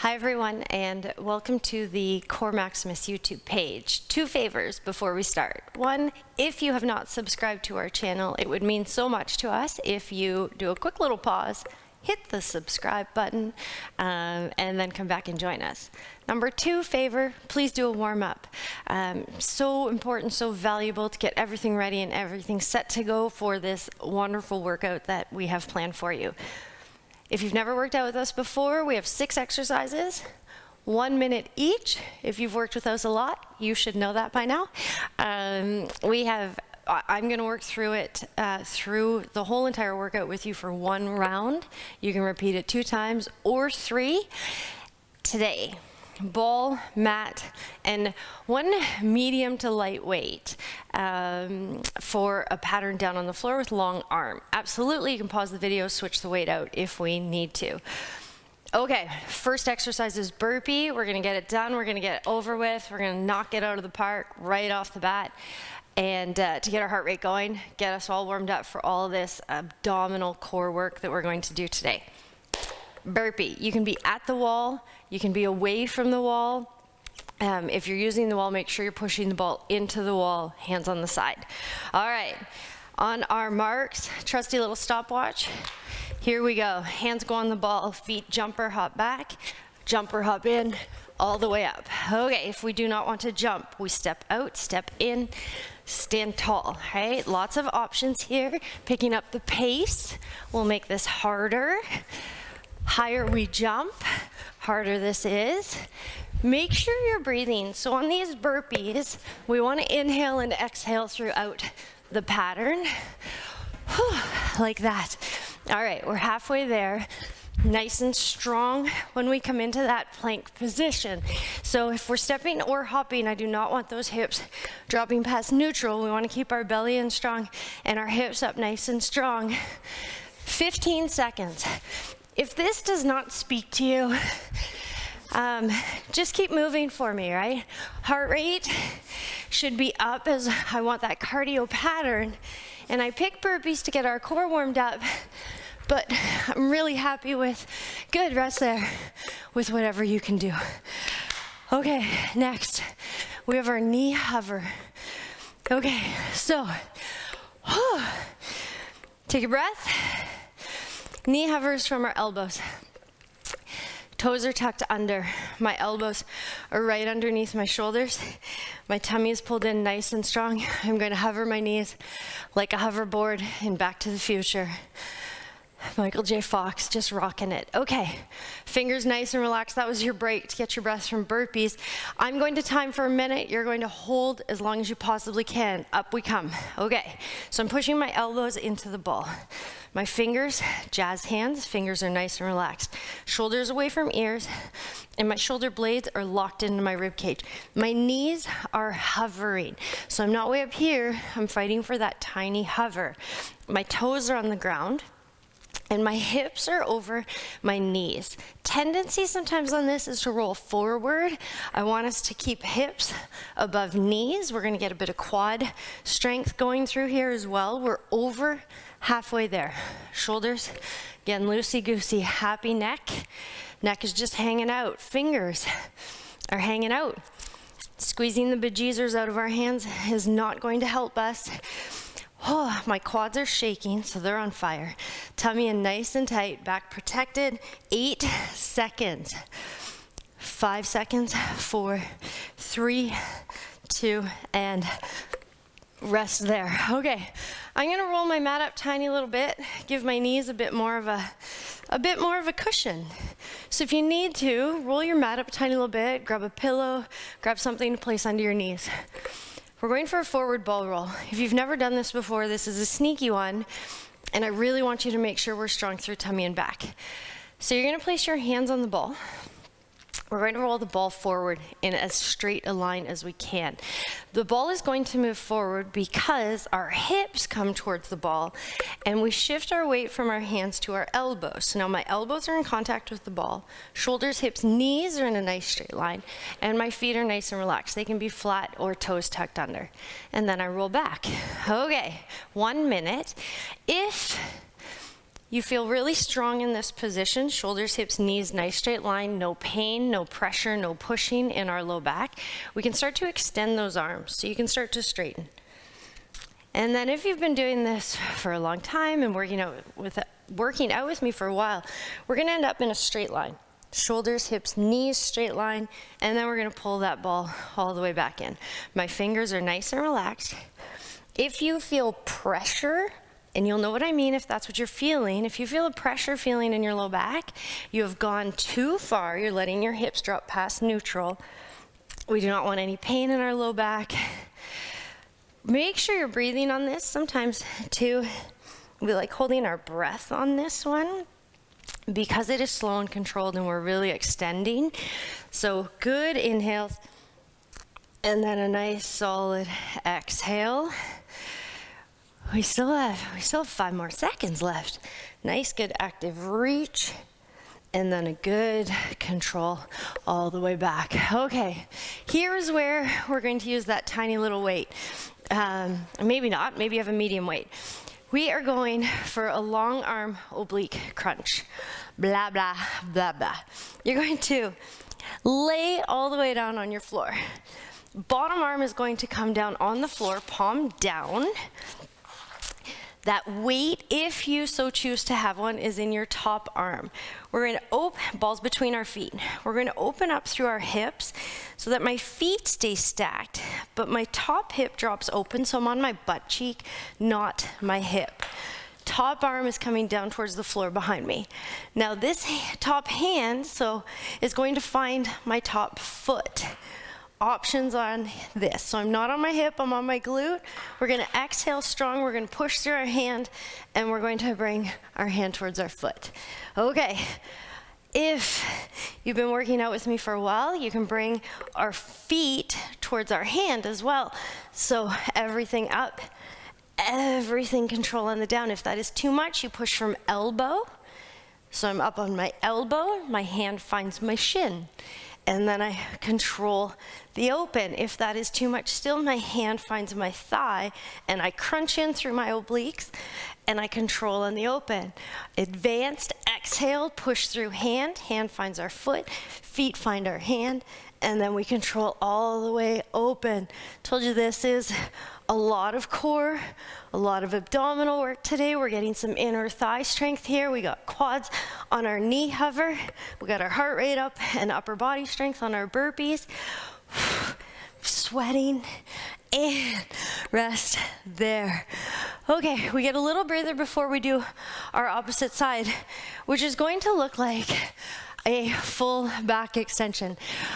Hi everyone, and welcome to the Core Maximus YouTube page. Two favors before we start. One, if you have not subscribed to our channel, it would mean so much to us if you do a quick little pause, hit the subscribe button, and then come back and join us. Number two favor, please do a warm up. So important, so valuable to get everything ready and everything set to go for this wonderful workout that we have planned for you. If you've never worked out with us before, we have 6 exercises, 1 minute each. If you've worked with us a lot, you should know that by now. I'm going to work through it through the whole entire workout with you for 1 round. You can repeat it 2 times or 3. Today, ball, mat, and 1 medium to light weight for a pattern down on the floor with long arm. Absolutely, you can pause the video, switch the weight out if we need to. Okay, first exercise is burpee. We're gonna get it done, we're gonna get it over with, we're gonna knock it out of the park right off the bat. And to get our heart rate going, get us all warmed up for all this abdominal core work that we're going to do today. Burpee, you can be at the wall, you can be away from the wall. If you're using the wall, make sure you're pushing the ball into the wall, hands on the side. All right, on our marks, trusty little stopwatch. Here we go, hands go on the ball, feet jumper, hop back, jumper, hop in, all the way up. Okay, if we do not want to jump, we step out, step in, stand tall, right? Lots of options here. Picking up the pace will make this harder. Higher we jump, harder this is. Make sure you're breathing. So on these burpees, we want to inhale and exhale throughout the pattern. Whew, like that. All right, we're halfway there. Nice and strong when we come into that plank position. So if we're stepping or hopping, I do not want those hips dropping past neutral. We want to keep our belly in strong and our hips up nice and strong. 15 seconds. If this does not speak to you, just keep moving for me, right? Heart rate should be up as I want that cardio pattern. And I pick burpees to get our core warmed up, but I'm really happy with, good, rest there, with whatever you can do. Okay, next, we have our knee hover. Okay, so, take a breath. Knee hovers from our elbows. Toes are tucked under. My elbows are right underneath my shoulders. My tummy is pulled in nice and strong. I'm going to hover my knees like a hoverboard in Back to the Future. Michael J. Fox, just rocking it. Okay, fingers nice and relaxed. That was your break to get your breath from burpees. I'm going to time for a minute. You're going to hold as long as you possibly can. Up we come. Okay, so I'm pushing my elbows into the ball. My fingers, jazz hands, fingers are nice and relaxed. Shoulders away from ears, and my shoulder blades are locked into my rib cage. My knees are hovering. So I'm not way up here, I'm fighting for that tiny hover. My toes are on the ground, and my hips are over my knees. Tendency sometimes on this is to roll forward. I want us to keep hips above knees. We're gonna get a bit of quad strength going through here as well. We're over halfway there. Shoulders, again, loosey-goosey, happy neck. Neck is just hanging out. Fingers are hanging out. Squeezing the bejeezers out of our hands is not going to help us. Oh, my quads are shaking, so they're on fire. Tummy in nice and tight, back protected. 8 seconds. 5 seconds, 4, 3, 2, and rest there. Okay, I'm gonna roll my mat up tiny little bit, give my knees a bit more of a cushion. So if you need to, roll your mat up a tiny little bit, grab a pillow, grab something to place under your knees. We're going for a forward ball roll. If you've never done this before, this is a sneaky one, and I really want you to make sure we're strong through tummy and back. So you're gonna place your hands on the ball. We're going to roll the ball forward in as straight a line as we can. The ball is going to move forward because our hips come towards the ball and we shift our weight from our hands to our elbows. So now my elbows are in contact with the ball, shoulders, hips, knees are in a nice straight line, and my feet are nice and relaxed. They can be flat or toes tucked under. And then I roll back. Okay, 1 minute. If you feel really strong in this position, shoulders, hips, knees, nice straight line, no pain, no pressure, no pushing in our low back, we can start to extend those arms. So you can start to straighten. And then if you've been doing this for a long time and working out with me for a while, we're gonna end up in a straight line. Shoulders, hips, knees, straight line, and then we're gonna pull that ball all the way back in. My fingers are nice and relaxed. If you feel pressure, and you'll know what I mean if that's what you're feeling, if you feel a pressure feeling in your low back, you have gone too far, you're letting your hips drop past neutral. We do not want any pain in our low back. Make sure you're breathing on this. Sometimes too, we like holding our breath on this one because it is slow and controlled and we're really extending. So good inhales and then a nice solid exhale. We still have 5 more seconds left. Nice, good active reach. And then a good control all the way back. Okay, here's where we're going to use that tiny little weight. Maybe not, maybe you have a medium weight. We are going for a long arm oblique crunch. Blah, blah, blah, blah. You're going to lay all the way down on your floor. Bottom arm is going to come down on the floor, palm down. That weight, if you so choose to have one, is in your top arm. We're going to open, balls between our feet. We're going to open up through our hips so that my feet stay stacked, but my top hip drops open, so I'm on my butt cheek, not my hip. Top arm is coming down towards the floor behind me. Now this top hand is going to find my top foot. Options on this. So I'm not on my hip, I'm on my glute. We're gonna exhale strong, we're gonna push through our hand, and we're going to bring our hand towards our foot. Okay, if you've been working out with me for a while, you can bring our feet towards our hand as well. So everything up, everything control on the down. If that is too much, you push from elbow. So I'm up on my elbow, my hand finds my shin. And then I control the open. If that is too much still, my hand finds my thigh and I crunch in through my obliques and I control on the open. Advanced exhale, push through hand, hand finds our foot, feet find our hand, and then we control all the way open. Told you this is a lot of core, a lot of abdominal work today. We're getting some inner thigh strength here. We got quads on our knee hover. We got our heart rate up and upper body strength on our burpees. Sweating and rest there. Okay, we get a little breather before we do our opposite side, which is going to look like a full back extension.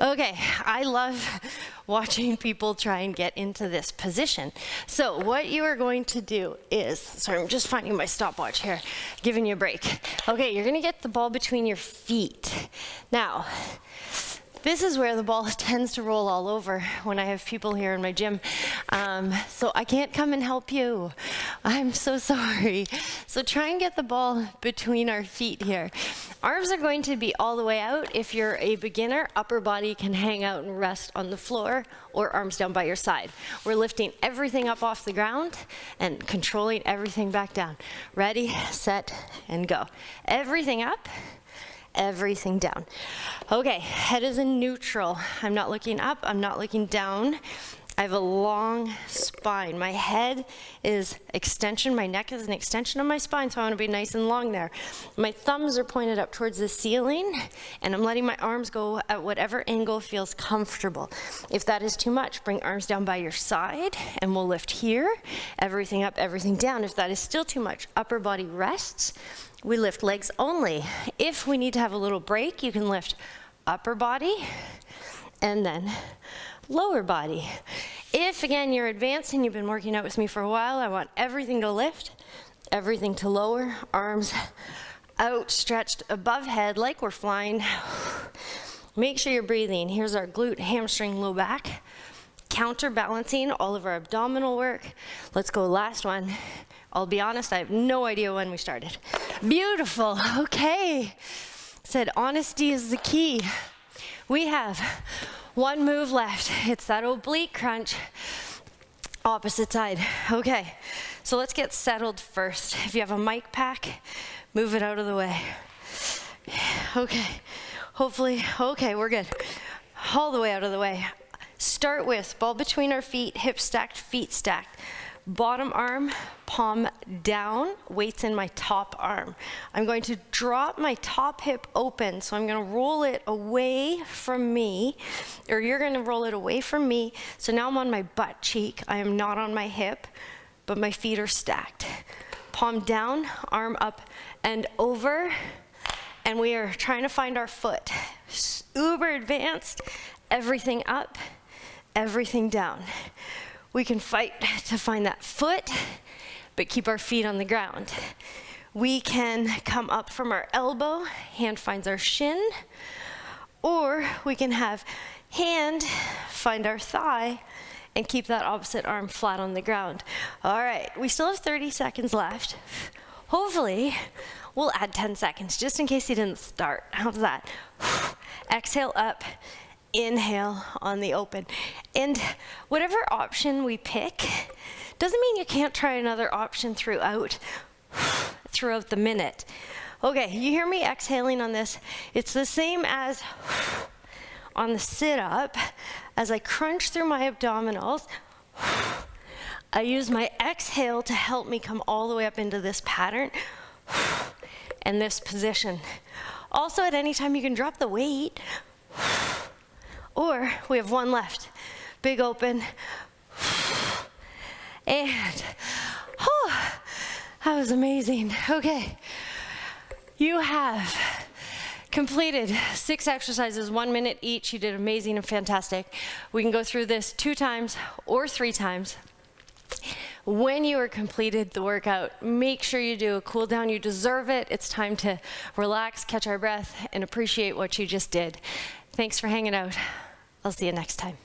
Okay, I love watching people try and get into this position. So what you are going to do is, sorry, I'm just finding my stopwatch here, giving you a break. Okay, you're gonna get the ball between your feet. Now, this is where the ball tends to roll all over when I have people here in my gym. So I can't come and help you. I'm so sorry. So try and get the ball between our feet here. Arms are going to be all the way out. If you're a beginner, upper body can hang out and rest on the floor or arms down by your side. We're lifting everything up off the ground and controlling everything back down. Ready, set, and go. Everything up. Everything down. Okay, head is in neutral. I'm not looking up, I'm not looking down. I have a long spine. My head is extension, my neck is an extension of my spine, so I want to be nice and long there. My thumbs are pointed up towards the ceiling, and I'm letting my arms go at whatever angle feels comfortable. If that is too much, bring arms down by your side, and we'll lift here. Everything up, everything down. If that is still too much, upper body rests. We lift legs only. If we need to have a little break, you can lift upper body and then lower body. If, again, you're advanced and you've been working out with me for a while, I want everything to lift, everything to lower, arms outstretched above head like we're flying. Make sure you're breathing. Here's our glute, hamstring, low back. Counterbalancing all of our abdominal work. Let's go, last one. I'll be honest, I have no idea when we started. Beautiful, okay. Said honesty is the key. We have one move left. It's that oblique crunch, opposite side. Okay, So let's get settled first. If you have a mic pack, move it out of the way. Okay, hopefully, okay, we're good. All the way out of the way. Start with ball between our feet, hips stacked, feet stacked. Bottom arm, palm down, weights in my top arm. I'm going to drop my top hip open, so I'm going to roll it away from me, or you're going to roll it away from me. So now I'm on my butt cheek. I am not on my hip, but my feet are stacked. Palm down, arm up and over, and we are trying to find our foot. Uber advanced, everything up, everything down. We can fight to find that foot, but keep our feet on the ground. We can come up from our elbow, hand finds our shin, or we can have hand find our thigh and keep that opposite arm flat on the ground. All right, we still have 30 seconds left. Hopefully, we'll add 10 seconds just in case you didn't start. How's that? Exhale up. Inhale on the open. And whatever option we pick doesn't mean you can't try another option throughout the minute. Okay, you hear me exhaling on this? It's the same as on the sit-up. As I crunch through my abdominals, I use my exhale to help me come all the way up into this pattern and this position. Also, at any time you can drop the weight. Or we have one left. Big open. And, that was amazing. Okay, you have completed 6 exercises, 1 minute each. You did amazing and fantastic. We can go through this 2 times or 3 times. When you are completed the workout, make sure you do a cool down. You deserve it. It's time to relax, catch our breath, and appreciate what you just did. Thanks for hanging out. I'll see you next time.